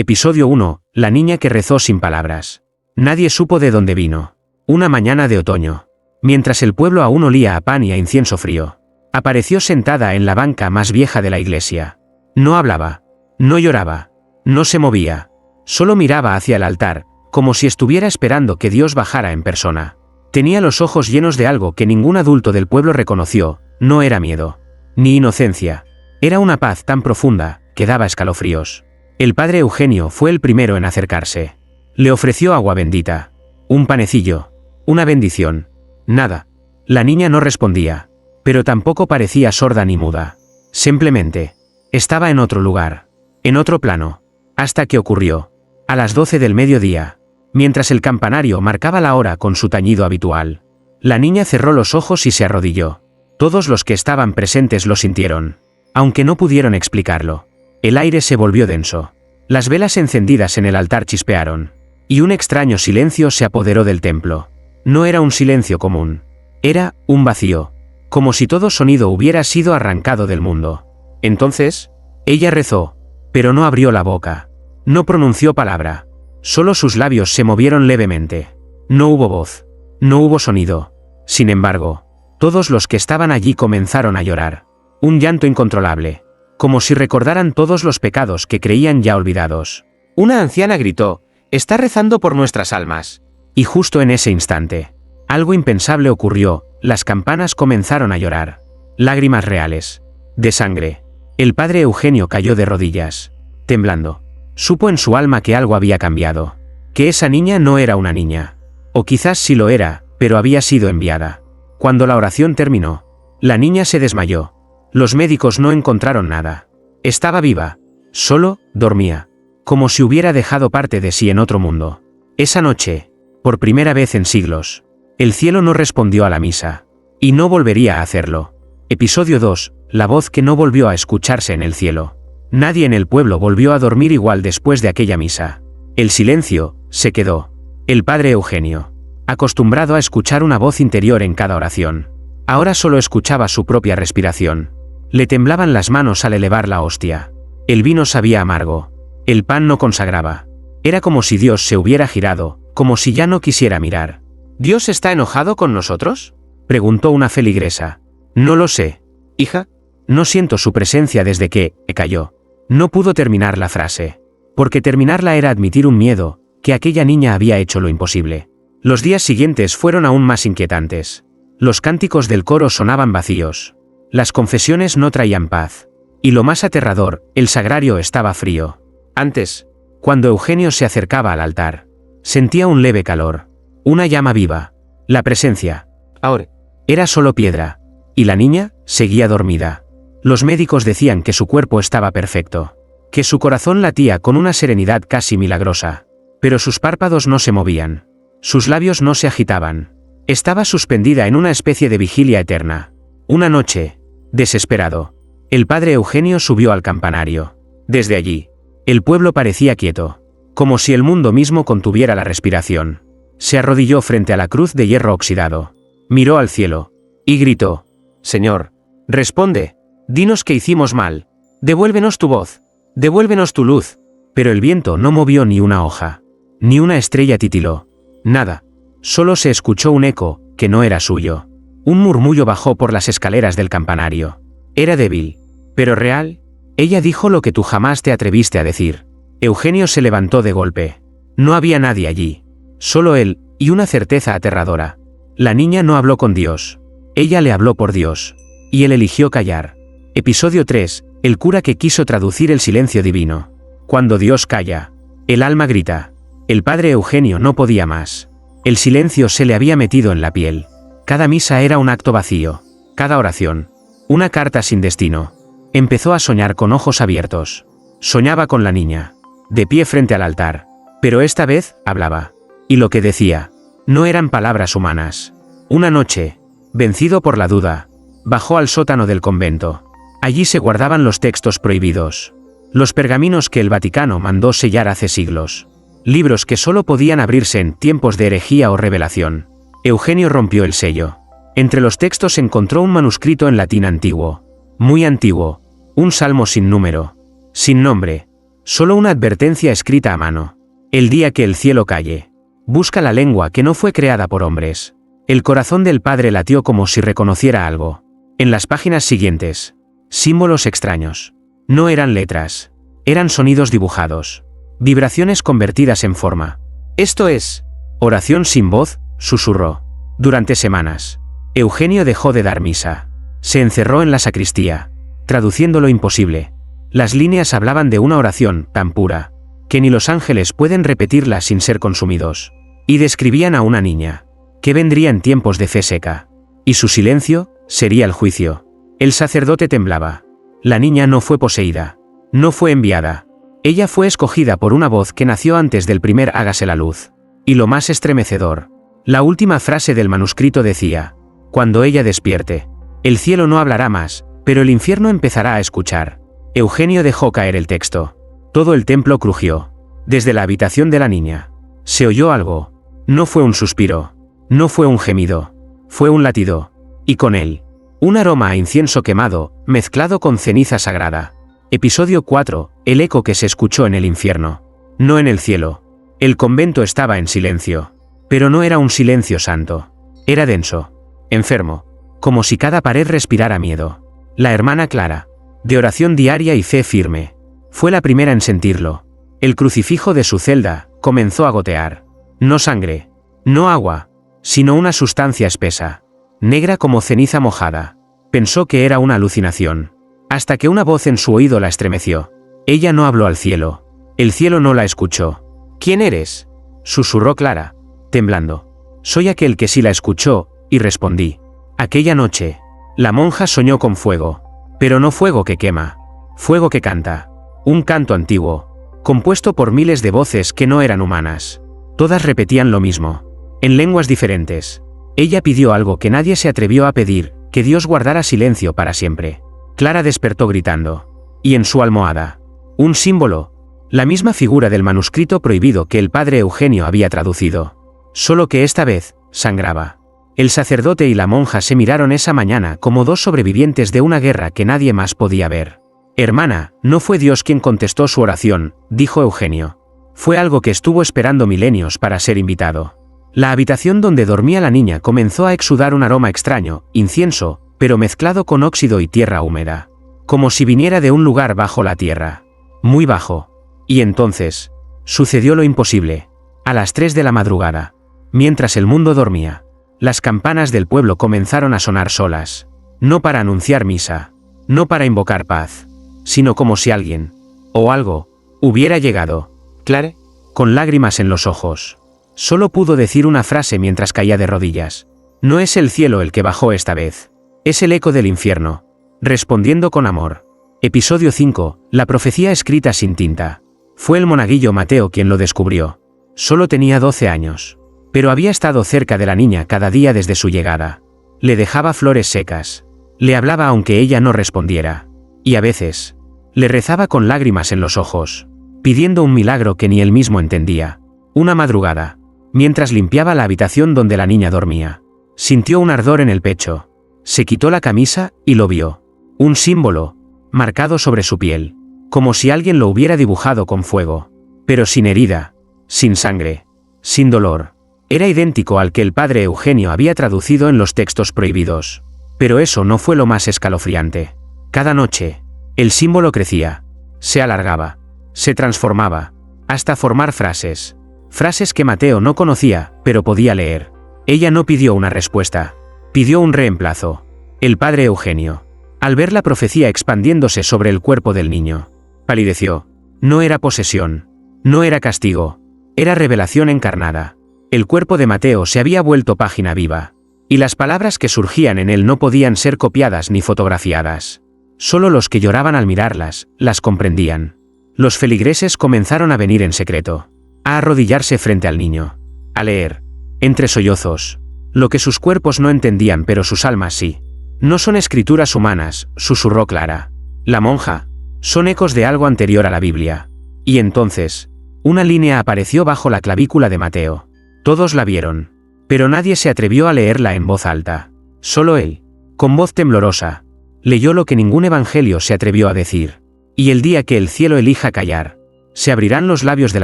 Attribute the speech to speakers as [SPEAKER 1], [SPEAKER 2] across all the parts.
[SPEAKER 1] Episodio 1. La niña que rezó sin palabras. Nadie supo de dónde vino. Una mañana de otoño. Mientras el pueblo aún olía a pan y a incienso frío, apareció sentada en la banca más vieja de la iglesia. No hablaba. No lloraba. No se movía. Solo miraba hacia el altar, como si estuviera esperando que Dios bajara en persona. Tenía los ojos llenos de algo que ningún adulto del pueblo reconoció. No era miedo, ni inocencia. Era una paz tan profunda, que daba escalofríos. El padre Eugenio fue el primero en acercarse. Le ofreció agua bendita, un panecillo, una bendición. Nada. La niña no respondía, pero tampoco parecía sorda ni muda. Simplemente, estaba en otro lugar, en otro plano, hasta que ocurrió. A las 12 del mediodía, mientras el campanario marcaba la hora con su tañido habitual, la niña cerró los ojos y se arrodilló. Todos los que estaban presentes lo sintieron, aunque no pudieron explicarlo. El aire se volvió denso. Las velas encendidas en el altar chispearon, y un extraño silencio se apoderó del templo. No era un silencio común. Era un vacío, como si todo sonido hubiera sido arrancado del mundo. Entonces, ella rezó, pero no abrió la boca. No pronunció palabra. Solo sus labios se movieron levemente. No hubo voz. No hubo sonido. Sin embargo, todos los que estaban allí comenzaron a llorar. Un llanto incontrolable, como si recordaran todos los pecados que creían ya olvidados. Una anciana gritó: «Está rezando por nuestras almas». Y justo en ese instante, algo impensable ocurrió. Las campanas comenzaron a llorar. Lágrimas reales, de sangre. El padre Eugenio cayó de rodillas, temblando. Supo en su alma que algo había cambiado. Que esa niña no era una niña. O quizás sí lo era, pero había sido enviada. Cuando la oración terminó, la niña se desmayó. Los médicos no encontraron nada. Estaba viva. Solo dormía. Como si hubiera dejado parte de sí en otro mundo. Esa noche, por primera vez en siglos, el cielo no respondió a la misa. Y no volvería a hacerlo. Episodio 2. La voz que no volvió a escucharse en el cielo. Nadie en el pueblo volvió a dormir igual después de aquella misa. El silencio se quedó. El padre Eugenio, acostumbrado a escuchar una voz interior en cada oración, ahora solo escuchaba su propia respiración. Le temblaban las manos al elevar la hostia. El vino sabía amargo. El pan no consagraba. Era como si Dios se hubiera girado, como si ya no quisiera mirar. ¿Dios está enojado con nosotros?, preguntó una feligresa. No lo sé, hija. No siento su presencia desde que cayó. No pudo terminar la frase, porque terminarla era admitir un miedo, que aquella niña había hecho lo imposible. Los días siguientes fueron aún más inquietantes. Los cánticos del coro sonaban vacíos. Las confesiones no traían paz. Y lo más aterrador, el sagrario estaba frío. Antes, cuando Eugenio se acercaba al altar, sentía un leve calor, una llama viva, la presencia. Ahora, era solo piedra. Y la niña seguía dormida. Los médicos decían que su cuerpo estaba perfecto, que su corazón latía con una serenidad casi milagrosa. Pero sus párpados no se movían. Sus labios no se agitaban. Estaba suspendida en una especie de vigilia eterna. Una noche, desesperado, el padre Eugenio subió al campanario. Desde allí, el pueblo parecía quieto, como si el mundo mismo contuviera la respiración. Se arrodilló frente a la cruz de hierro oxidado. Miró al cielo y gritó: «Señor, responde. Dinos que hicimos mal. Devuélvenos tu voz. Devuélvenos tu luz». Pero el viento no movió ni una hoja. Ni una estrella titiló. Nada. Solo se escuchó un eco, que no era suyo. Un murmullo bajó por las escaleras del campanario. Era débil, pero real. Ella dijo lo que tú jamás te atreviste a decir. Eugenio se levantó de golpe. No había nadie allí. Solo él, y una certeza aterradora. La niña no habló con Dios. Ella le habló por Dios. Y él eligió callar. Episodio 3. El cura que quiso traducir el silencio divino. Cuando Dios calla, el alma grita. El padre Eugenio no podía más. El silencio se le había metido en la piel. Cada misa era un acto vacío. Cada oración, una carta sin destino. Empezó a soñar con ojos abiertos. Soñaba con la niña, de pie frente al altar. Pero esta vez, hablaba. Y lo que decía, no eran palabras humanas. Una noche, vencido por la duda, bajó al sótano del convento. Allí se guardaban los textos prohibidos. Los pergaminos que el Vaticano mandó sellar hace siglos. Libros que solo podían abrirse en tiempos de herejía o revelación. Eugenio rompió el sello. Entre los textos encontró un manuscrito en latín antiguo. Muy antiguo. Un salmo sin número. Sin nombre. Solo una advertencia escrita a mano. El día que el cielo calle. Busca la lengua que no fue creada por hombres. El corazón del padre latió como si reconociera algo. En las páginas siguientes. Símbolos extraños. No eran letras. Eran sonidos dibujados. Vibraciones convertidas en forma. Esto es. Oración sin voz, susurró. Durante semanas. Eugenio dejó de dar misa. Se encerró en la sacristía. Traduciendo lo imposible. Las líneas hablaban de una oración tan pura, que ni los ángeles pueden repetirla sin ser consumidos. Y describían a una niña, que vendría en tiempos de fe seca. Y su silencio, sería el juicio. El sacerdote temblaba. La niña no fue poseída. No fue enviada. Ella fue escogida por una voz que nació antes del primer hágase la luz. Y lo más estremecedor. La última frase del manuscrito decía, cuando ella despierte, el cielo no hablará más, pero el infierno empezará a escuchar. Eugenio dejó caer el texto. Todo el templo crujió. Desde la habitación de la niña. Se oyó algo. No fue un suspiro. No fue un gemido. Fue un latido. Y con él, un aroma a incienso quemado, mezclado con ceniza sagrada. Episodio 4. El eco que se escuchó en el infierno. No en el cielo. El convento estaba en silencio. Pero no era un silencio santo. Era denso. Enfermo. Como si cada pared respirara miedo. La hermana Clara. De oración diaria y fe firme. Fue la primera en sentirlo. El crucifijo de su celda comenzó a gotear. No sangre. No agua. Sino una sustancia espesa. Negra como ceniza mojada. Pensó que era una alucinación. Hasta que una voz en su oído la estremeció. Ella no habló al cielo. El cielo no la escuchó. ¿Quién eres? Susurró Clara, temblando. Soy aquel que sí la escuchó, y respondí. Aquella noche, la monja soñó con fuego. Pero no fuego que quema. Fuego que canta. Un canto antiguo. Compuesto por miles de voces que no eran humanas. Todas repetían lo mismo. En lenguas diferentes. Ella pidió algo que nadie se atrevió a pedir, que Dios guardara silencio para siempre. Clara despertó gritando. Y en su almohada. Un símbolo. La misma figura del manuscrito prohibido que el padre Eugenio había traducido. Solo que esta vez, sangraba. El sacerdote y la monja se miraron esa mañana como dos sobrevivientes de una guerra que nadie más podía ver. Hermana, no fue Dios quien contestó su oración, dijo Eugenio. Fue algo que estuvo esperando milenios para ser invitado. La habitación donde dormía la niña comenzó a exudar un aroma extraño, incienso, pero mezclado con óxido y tierra húmeda. Como si viniera de un lugar bajo la tierra. Muy bajo. Y entonces, sucedió lo imposible. A las 3 de la madrugada. Mientras el mundo dormía. Las campanas del pueblo comenzaron a sonar solas. No para anunciar misa. No para invocar paz. Sino como si alguien, o algo, hubiera llegado. Clare, con lágrimas en los ojos. Solo pudo decir una frase mientras caía de rodillas. No es el cielo el que bajó esta vez. Es el eco del infierno. Respondiendo con amor. Episodio 5. La profecía escrita sin tinta. Fue el monaguillo Mateo quien lo descubrió. Solo tenía 12 años. Pero había estado cerca de la niña cada día desde su llegada. Le dejaba flores secas. Le hablaba aunque ella no respondiera. Y a veces, le rezaba con lágrimas en los ojos, pidiendo un milagro que ni él mismo entendía. Una madrugada, mientras limpiaba la habitación donde la niña dormía, sintió un ardor en el pecho. Se quitó la camisa y lo vio. Un símbolo, marcado sobre su piel, como si alguien lo hubiera dibujado con fuego. Pero sin herida, sin sangre, sin dolor. Era idéntico al que el padre Eugenio había traducido en los textos prohibidos. Pero eso no fue lo más escalofriante. Cada noche, el símbolo crecía, se alargaba, se transformaba, hasta formar frases. Frases que Mateo no conocía, pero podía leer. Ella no pidió una respuesta, pidió un reemplazo. El padre Eugenio, al ver la profecía expandiéndose sobre el cuerpo del niño, palideció. No era posesión, no era castigo, era revelación encarnada. El cuerpo de Mateo se había vuelto página viva, y las palabras que surgían en él no podían ser copiadas ni fotografiadas. Solo los que lloraban al mirarlas, las comprendían. Los feligreses comenzaron a venir en secreto, a arrodillarse frente al niño, a leer, entre sollozos, lo que sus cuerpos no entendían pero sus almas sí. No son escrituras humanas, susurró Clara. La monja, son ecos de algo anterior a la Biblia. Y entonces, una línea apareció bajo la clavícula de Mateo. Todos la vieron, pero nadie se atrevió a leerla en voz alta. Solo él, con voz temblorosa, leyó lo que ningún evangelio se atrevió a decir. Y el día que el cielo elija callar, Se abrirán los labios del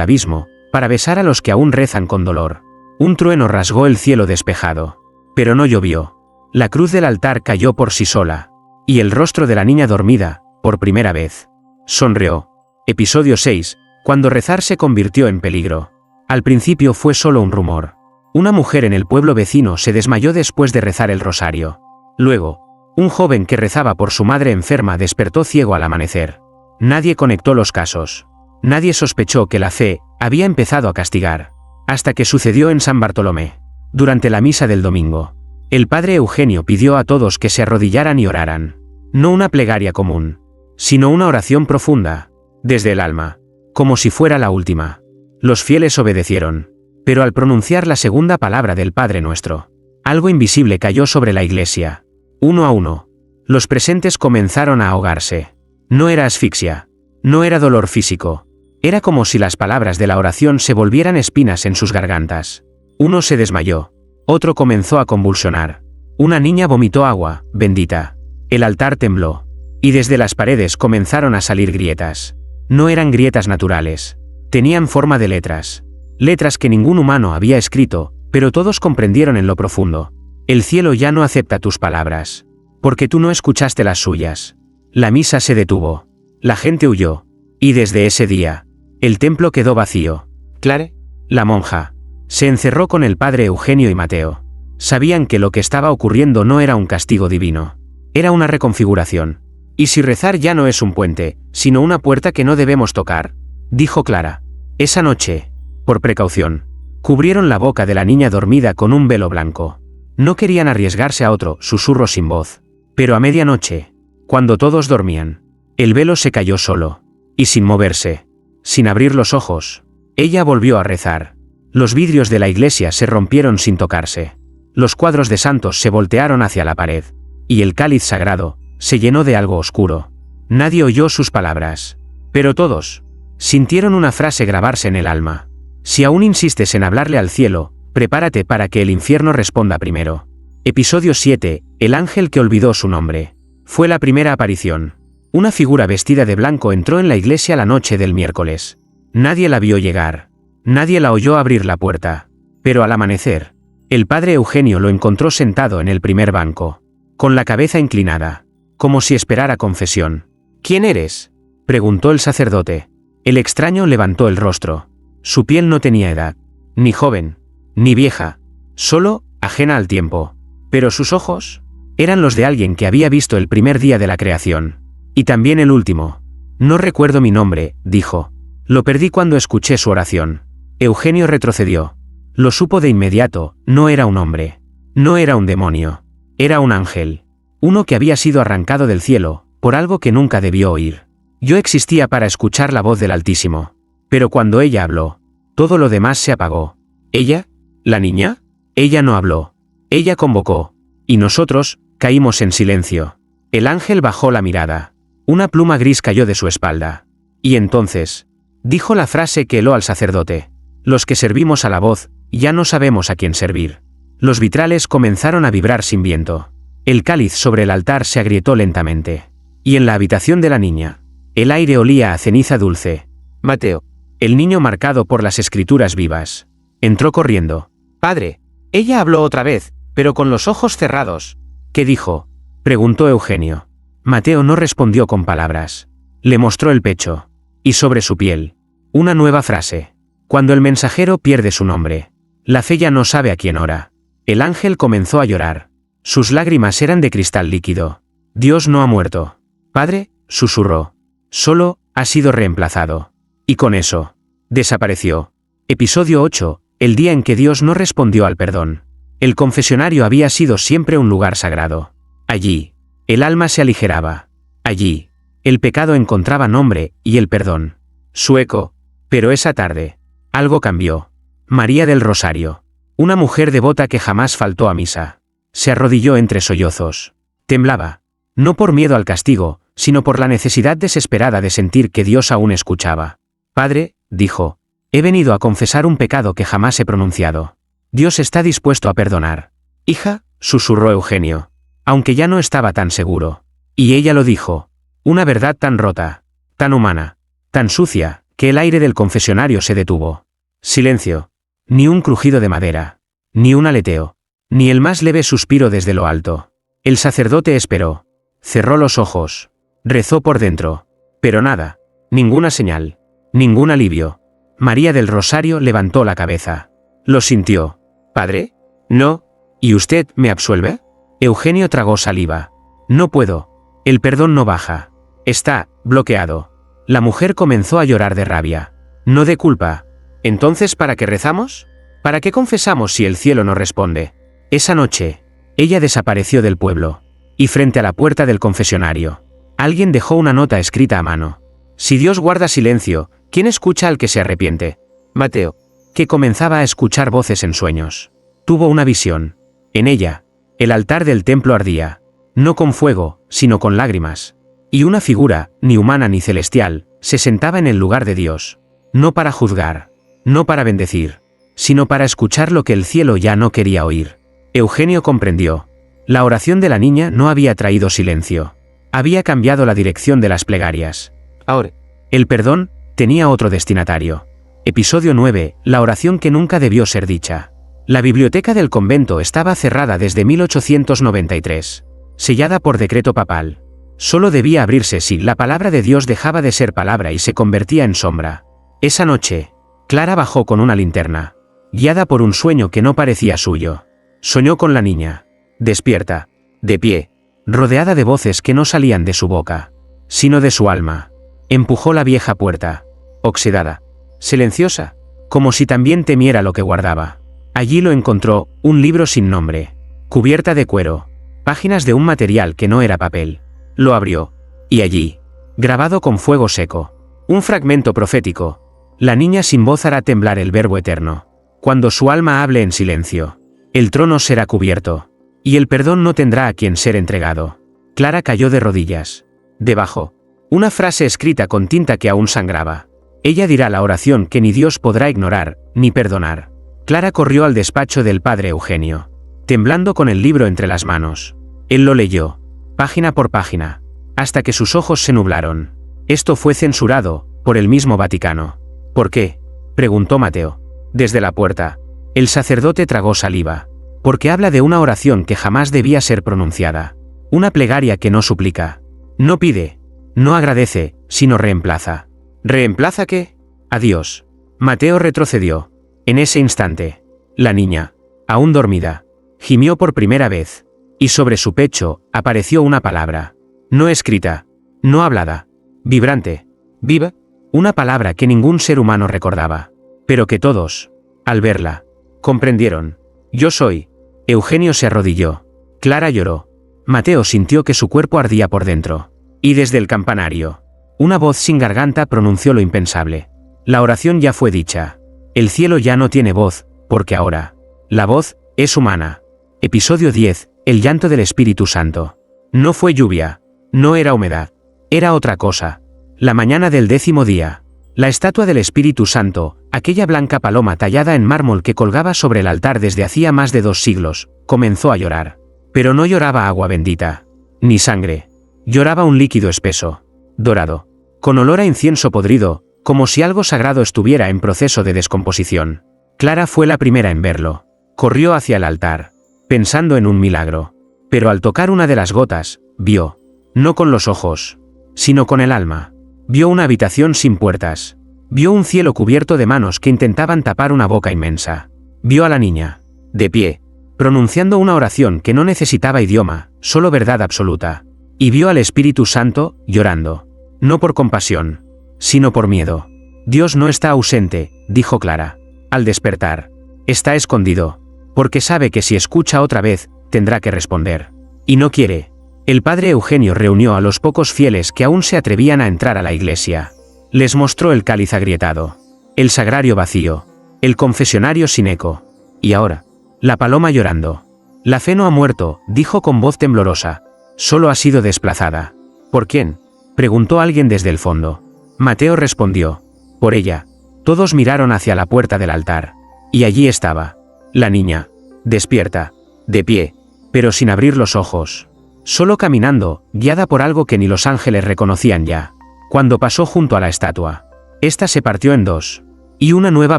[SPEAKER 1] abismo, para besar a los que aún rezan con dolor. Un trueno rasgó el cielo despejado. Pero no llovió. La cruz del altar cayó por sí sola. Y el rostro de la niña dormida, por primera vez, sonrió. Episodio 6. Cuando rezar se convirtió en peligro. Al principio fue solo un rumor. Una mujer en el pueblo vecino se desmayó después de rezar el rosario. Luego, un joven que rezaba por su madre enferma despertó ciego al amanecer. Nadie conectó los casos. Nadie sospechó que la fe había empezado a castigar. Hasta que sucedió en San Bartolomé. Durante la misa del domingo, el padre Eugenio pidió a todos que se arrodillaran y oraran. No una plegaria común, sino una oración profunda, desde el alma, como si fuera la última. Los fieles obedecieron. Pero al pronunciar la segunda palabra del Padre Nuestro, algo invisible cayó sobre la iglesia. Uno a uno, los presentes comenzaron a ahogarse. No era asfixia. No era dolor físico. Era como si las palabras de la oración se volvieran espinas en sus gargantas. Uno se desmayó. Otro comenzó a convulsionar. Una niña vomitó agua, bendita. El altar tembló. Y desde las paredes comenzaron a salir grietas. No eran grietas naturales. Tenían forma de letras. Letras que ningún humano había escrito, pero todos comprendieron en lo profundo. El cielo ya no acepta tus palabras. Porque tú no escuchaste las suyas. La misa se detuvo. La gente huyó. Y desde ese día, el templo quedó vacío. Clare, la monja, se encerró con el padre Eugenio y Mateo. Sabían que lo que estaba ocurriendo no era un castigo divino. Era una reconfiguración. ¿Y si rezar ya no es un puente, sino una puerta que no debemos tocar?, dijo Clara. Esa noche, por precaución, cubrieron la boca de la niña dormida con un velo blanco. No querían arriesgarse a otro susurro sin voz. Pero a medianoche, cuando todos dormían, el velo se cayó solo. Y sin moverse, sin abrir los ojos, ella volvió a rezar. Los vidrios de la iglesia se rompieron sin tocarse. Los cuadros de santos se voltearon hacia la pared. Y el cáliz sagrado se llenó de algo oscuro. Nadie oyó sus palabras. Pero todos sintieron una frase grabarse en el alma. Si aún insistes en hablarle al cielo, prepárate para que el infierno responda primero. Episodio 7. El ángel que olvidó su nombre. Fue la primera aparición. Una figura vestida de blanco entró en la iglesia la noche del miércoles. Nadie la vio llegar. Nadie la oyó abrir la puerta. Pero al amanecer, el padre Eugenio lo encontró sentado en el primer banco, con la cabeza inclinada, como si esperara confesión. ¿Quién eres?, preguntó el sacerdote. El extraño levantó el rostro. Su piel no tenía edad, ni joven, ni vieja, solo ajena al tiempo. Pero sus ojos eran los de alguien que había visto el primer día de la creación. Y también el último. No recuerdo mi nombre, dijo. Lo perdí cuando escuché su oración. Eugenio retrocedió. Lo supo de inmediato, no era un hombre. No era un demonio. Era un ángel. Uno que había sido arrancado del cielo, por algo que nunca debió oír. Yo existía para escuchar la voz del Altísimo. Pero cuando ella habló, todo lo demás se apagó. ¿Ella? ¿La niña? Ella no habló. Ella convocó. Y nosotros caímos en silencio. El ángel bajó la mirada. Una pluma gris cayó de su espalda. Y entonces, dijo la frase que heló al sacerdote. Los que servimos a la voz, ya no sabemos a quién servir. Los vitrales comenzaron a vibrar sin viento. El cáliz sobre el altar se agrietó lentamente. Y en la habitación de la niña, el aire olía a ceniza dulce. Mateo, el niño marcado por las escrituras vivas, entró corriendo. Padre, ella habló otra vez, pero con los ojos cerrados. ¿Qué dijo?, preguntó Eugenio. Mateo no respondió con palabras. Le mostró el pecho. Y sobre su piel, una nueva frase. Cuando el mensajero pierde su nombre, la fe ya no sabe a quién ora. El ángel comenzó a llorar. Sus lágrimas eran de cristal líquido. Dios no ha muerto. Padre, susurró. Solo ha sido reemplazado. Y con eso, desapareció. Episodio 8. El día en que Dios no respondió al perdón. El confesionario había sido siempre un lugar sagrado. Allí, el alma se aligeraba. Allí, el pecado encontraba nombre y el perdón su eco. Pero esa tarde, algo cambió. María del Rosario, una mujer devota que jamás faltó a misa, se arrodilló entre sollozos. Temblaba, no por miedo al castigo, sino por la necesidad desesperada de sentir que Dios aún escuchaba. Padre, dijo, he venido a confesar un pecado que jamás he pronunciado. Dios está dispuesto a perdonar. Hija, susurró Eugenio, aunque ya no estaba tan seguro. Y ella lo dijo. Una verdad tan rota, tan humana, tan sucia, que el aire del confesionario se detuvo. Silencio. Ni un crujido de madera. Ni un aleteo. Ni el más leve suspiro desde lo alto. El sacerdote esperó. Cerró los ojos. Rezó por dentro. Pero nada. Ninguna señal. Ningún alivio. María del Rosario levantó la cabeza. Lo sintió. ¿Padre? No. ¿Y usted me absuelve? Eugenio tragó saliva. No puedo. El perdón no baja. Está bloqueado. La mujer comenzó a llorar de rabia. No de culpa. ¿Entonces para qué rezamos? ¿Para qué confesamos si el cielo no responde? Esa noche, ella desapareció del pueblo. Y frente a la puerta del confesionario, alguien dejó una nota escrita a mano. Si Dios guarda silencio, ¿quién escucha al que se arrepiente? Mateo, que comenzaba a escuchar voces en sueños. Tuvo una visión. En ella, el altar del templo ardía. No con fuego, sino con lágrimas. Y una figura, ni humana ni celestial, se sentaba en el lugar de Dios. No para juzgar, no para bendecir, sino para escuchar lo que el cielo ya no quería oír. Eugenio comprendió. La oración de la niña no había traído silencio. Había cambiado la dirección de las plegarias. Ahora, el perdón tenía otro destinatario. Episodio 9. La oración que nunca debió ser dicha. La biblioteca del convento estaba cerrada desde 1893. Sellada por decreto papal. Solo debía abrirse si la palabra de Dios dejaba de ser palabra y se convertía en sombra. Esa noche, Clara bajó con una linterna, guiada por un sueño que no parecía suyo. Soñó con la niña, despierta, de pie, rodeada de voces que no salían de su boca, sino de su alma. Empujó la vieja puerta, oxidada, silenciosa, como si también temiera lo que guardaba. Allí lo encontró, un libro sin nombre, cubierta de cuero, páginas de un material que no era papel. Lo abrió, y allí, grabado con fuego seco, un fragmento profético. La niña sin voz hará temblar el verbo eterno. Cuando su alma hable en silencio, el trono será cubierto, y el perdón no tendrá a quien ser entregado. Clara cayó de rodillas. Debajo, una frase escrita con tinta que aún sangraba. Ella dirá la oración que ni Dios podrá ignorar, ni perdonar. Clara corrió al despacho del padre Eugenio, temblando con el libro entre las manos. Él lo leyó, página por página, hasta que sus ojos se nublaron. Esto fue censurado por el mismo Vaticano. ¿Por qué?, preguntó Mateo. Desde la puerta, el sacerdote tragó saliva. Porque habla de una oración que jamás debía ser pronunciada. Una plegaria que no suplica, no pide, no agradece, sino reemplaza. ¿Reemplaza qué? A Dios. Mateo retrocedió. En ese instante, la niña, aún dormida, gimió por primera vez, y sobre su pecho apareció una palabra, no escrita, no hablada, vibrante, viva, una palabra que ningún ser humano recordaba, pero que todos, al verla, comprendieron. Yo soy. Eugenio se arrodilló. Clara lloró. Mateo sintió que su cuerpo ardía por dentro. Y desde el campanario, una voz sin garganta pronunció lo impensable. La oración ya fue dicha. El cielo ya no tiene voz, porque ahora, la voz, es humana. Episodio 10. El llanto del Espíritu Santo. No fue lluvia. No era humedad. Era otra cosa. La mañana del 10º día. La estatua del Espíritu Santo, aquella blanca paloma tallada en mármol que colgaba sobre el altar desde hacía más de 2 siglos, comenzó a llorar. Pero no lloraba agua bendita, ni sangre. Lloraba un líquido espeso, dorado, con olor a incienso podrido, como si algo sagrado estuviera en proceso de descomposición. Clara fue la primera en verlo. Corrió hacia el altar, pensando en un milagro. Pero al tocar una de las gotas, vio, no con los ojos, sino con el alma. Vio una habitación sin puertas. Vio un cielo cubierto de manos que intentaban tapar una boca inmensa. Vio a la niña, de pie, pronunciando una oración que no necesitaba idioma, solo verdad absoluta. Y vio al Espíritu Santo, llorando. No por compasión, sino por miedo. Dios no está ausente, dijo Clara. Al despertar, está escondido, porque sabe que si escucha otra vez, tendrá que responder. Y no quiere. El padre Eugenio reunió a los pocos fieles que aún se atrevían a entrar a la iglesia. Les mostró el cáliz agrietado, el sagrario vacío, el confesionario sin eco. Y ahora, la paloma llorando. La fe no ha muerto, dijo con voz temblorosa. Solo ha sido desplazada. ¿Por quién?, preguntó alguien desde el fondo. Mateo respondió. Por ella. Todos miraron hacia la puerta del altar. Y allí estaba. La niña. Despierta. De pie. Pero sin abrir los ojos. Solo caminando, guiada por algo que ni los ángeles reconocían ya. Cuando pasó junto a la estatua, Esta se partió en dos. Y una nueva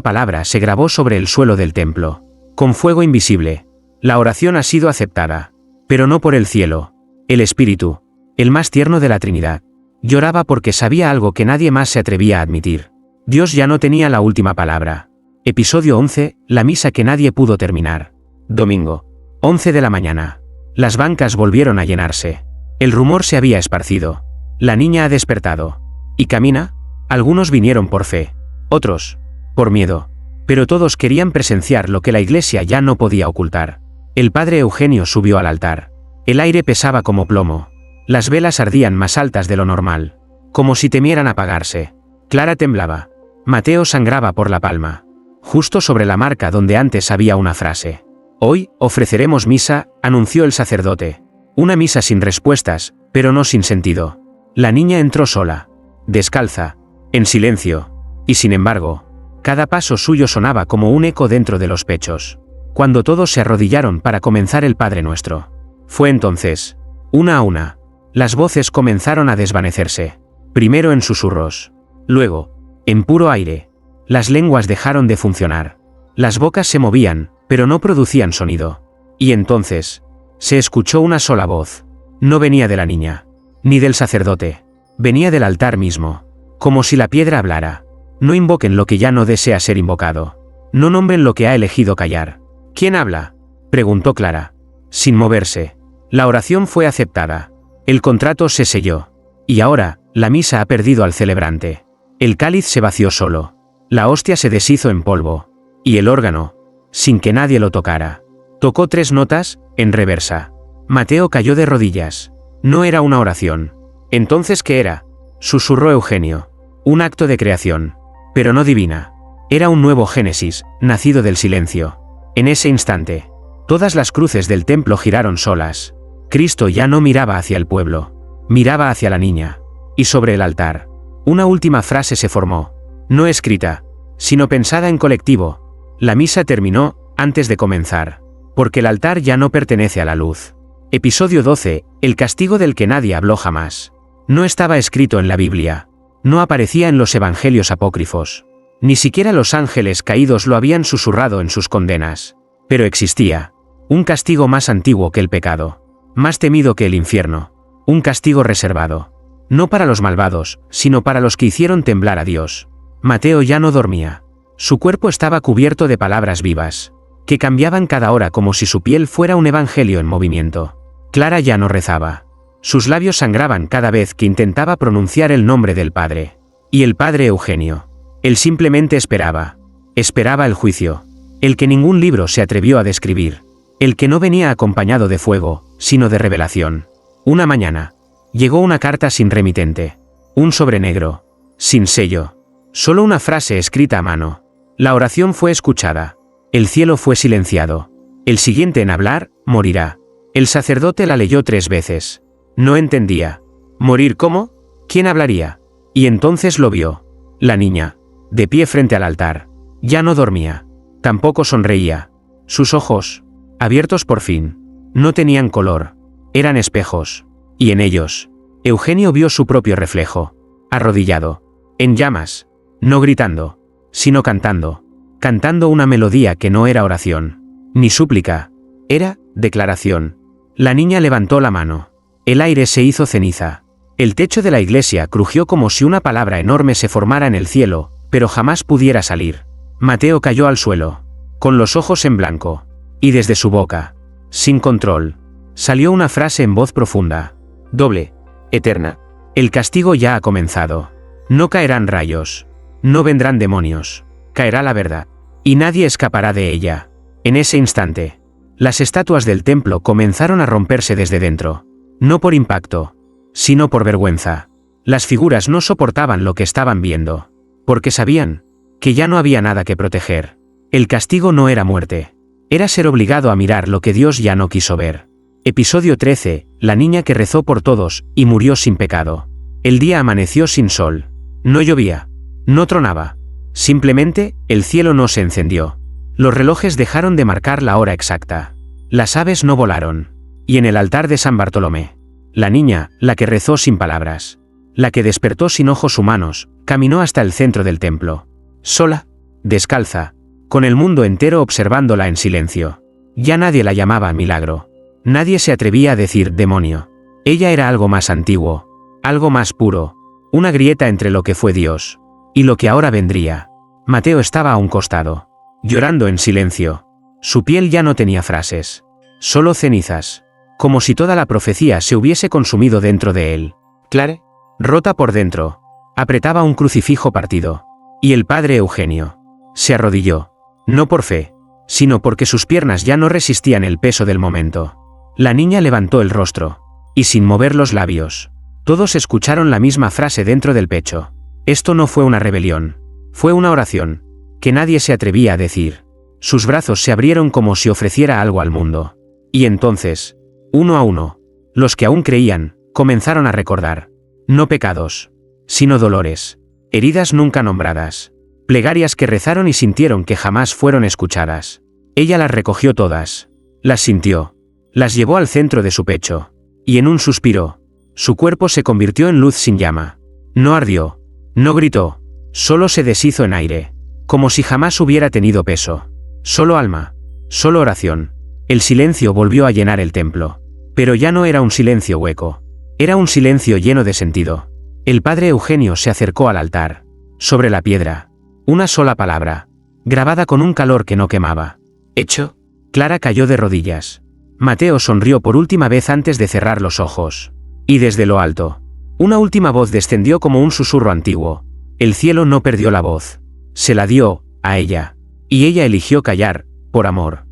[SPEAKER 1] palabra se grabó sobre el suelo del templo. Con fuego invisible. La oración ha sido aceptada. Pero no por el cielo. El Espíritu, el más tierno de la Trinidad, lloraba porque sabía algo que nadie más se atrevía a admitir. Dios ya no tenía la última palabra. Episodio 11, la misa que nadie pudo terminar. Domingo. 11 de la mañana. Las bancas volvieron a llenarse. El rumor se había esparcido. La niña ha despertado. ¿Y camina? Algunos vinieron por fe. Otros, por miedo. Pero todos querían presenciar lo que la iglesia ya no podía ocultar. El padre Eugenio subió al altar. El aire pesaba como plomo. Las velas ardían más altas de lo normal. Como si temieran apagarse. Clara temblaba. Mateo sangraba por la palma. Justo sobre la marca donde antes había una frase. Hoy, ofreceremos misa, anunció el sacerdote. Una misa sin respuestas, pero no sin sentido. La niña entró sola. Descalza. En silencio. Y sin embargo, cada paso suyo sonaba como un eco dentro de los pechos. Cuando todos se arrodillaron para comenzar el Padre Nuestro. Fue entonces, una a una, las voces comenzaron a desvanecerse. Primero en susurros. Luego, en puro aire. Las lenguas dejaron de funcionar. Las bocas se movían, pero no producían sonido. Y entonces, se escuchó una sola voz. No venía de la niña, ni del sacerdote. Venía del altar mismo. Como si la piedra hablara. No invoquen lo que ya no desea ser invocado. No nombren lo que ha elegido callar. ¿Quién habla?, preguntó Clara. Sin moverse. La oración fue aceptada. El contrato se selló. Y ahora, la misa ha perdido al celebrante. El cáliz se vació solo. La hostia se deshizo en polvo. Y el órgano, sin que nadie lo tocara, tocó 3 notas, en reversa. Mateo cayó de rodillas. No era una oración. ¿Entonces qué era?, susurró Eugenio. Un acto de creación. Pero no divina. Era un nuevo Génesis, nacido del silencio. En ese instante, todas las cruces del templo giraron solas. Cristo ya no miraba hacia el pueblo. Miraba hacia la niña. Y sobre el altar, una última frase se formó. No escrita, sino pensada en colectivo. La misa terminó, antes de comenzar. Porque el altar ya no pertenece a la luz. Episodio 12, el castigo del que nadie habló jamás. No estaba escrito en la Biblia. No aparecía en los evangelios apócrifos. Ni siquiera los ángeles caídos lo habían susurrado en sus condenas. Pero existía. Un castigo más antiguo que el pecado. Más temido que el infierno. Un castigo reservado. No para los malvados, sino para los que hicieron temblar a Dios. Mateo ya no dormía. Su cuerpo estaba cubierto de palabras vivas, que cambiaban cada hora como si su piel fuera un evangelio en movimiento. Clara ya no rezaba. Sus labios sangraban cada vez que intentaba pronunciar el nombre del Padre. Y el Padre Eugenio. Él simplemente esperaba. Esperaba el juicio. El que ningún libro se atrevió a describir. El que no venía acompañado de fuego, sino de revelación. Una mañana. Llegó una carta sin remitente. Un sobre negro. Sin sello. Solo una frase escrita a mano. La oración fue escuchada. El cielo fue silenciado. El siguiente en hablar, morirá. El sacerdote la leyó 3 veces. No entendía. ¿Morir cómo? ¿Quién hablaría? Y entonces lo vio. La niña. De pie frente al altar. Ya no dormía. Tampoco sonreía. Sus ojos, abiertos por fin, no tenían color. Eran espejos. Y en ellos, Eugenio vio su propio reflejo. Arrodillado. En llamas. No gritando, sino cantando. Cantando una melodía que no era oración. Ni súplica. Era declaración. La niña levantó la mano. El aire se hizo ceniza. El techo de la iglesia crujió como si una palabra enorme se formara en el cielo, pero jamás pudiera salir. Mateo cayó al suelo, con los ojos en blanco. Y desde su boca, sin control, salió una frase en voz profunda. Doble. Eterna. El castigo ya ha comenzado. No caerán rayos. No vendrán demonios. Caerá la verdad. Y nadie escapará de ella. En ese instante, las estatuas del templo comenzaron a romperse desde dentro. No por impacto, sino por vergüenza. Las figuras no soportaban lo que estaban viendo. Porque sabían que ya no había nada que proteger. El castigo no era muerte. Era ser obligado a mirar lo que Dios ya no quiso ver. Episodio 13, la niña que rezó por todos y murió sin pecado. El día amaneció sin sol. No llovía. No tronaba. Simplemente, el cielo no se encendió. Los relojes dejaron de marcar la hora exacta. Las aves no volaron. Y en el altar de San Bartolomé, la niña, la que rezó sin palabras, la que despertó sin ojos humanos, Caminó hasta el centro del templo. Sola, descalza, con el mundo entero observándola en silencio. Ya nadie la llamaba milagro. Nadie se atrevía a decir demonio. Ella era algo más antiguo, algo más puro, una grieta entre lo que fue Dios y lo que ahora vendría. Mateo estaba a un costado, llorando en silencio. Su piel ya no tenía frases, solo cenizas, como si toda la profecía se hubiese consumido dentro de él. Clare, rota por dentro, apretaba un crucifijo partido. Y el padre Eugenio se arrodilló, no por fe, sino porque sus piernas ya no resistían el peso del momento. La niña levantó el rostro, y sin mover los labios, todos escucharon la misma frase dentro del pecho. Esto no fue una rebelión, fue una oración, que nadie se atrevía a decir. Sus brazos se abrieron como si ofreciera algo al mundo. Y entonces, uno a uno, los que aún creían, comenzaron a recordar. No pecados, sino dolores, heridas nunca nombradas, plegarias que rezaron y sintieron que jamás fueron escuchadas. Ella las recogió todas, las sintió, las llevó al centro de su pecho, y en un suspiro, su cuerpo se convirtió en luz sin llama. No ardió, no gritó, solo se deshizo en aire, como si jamás hubiera tenido peso. Solo alma, solo oración. El silencio volvió a llenar el templo, pero ya no era un silencio hueco, era un silencio lleno de sentido. El padre Eugenio se acercó al altar. Sobre la piedra, una sola palabra, grabada con un calor que no quemaba. ¿Hecho? Clara cayó de rodillas. Mateo sonrió por última vez antes de cerrar los ojos. Y desde lo alto, una última voz descendió como un susurro antiguo. El cielo no perdió la voz. Se la dio a ella. Y ella eligió callar, por amor.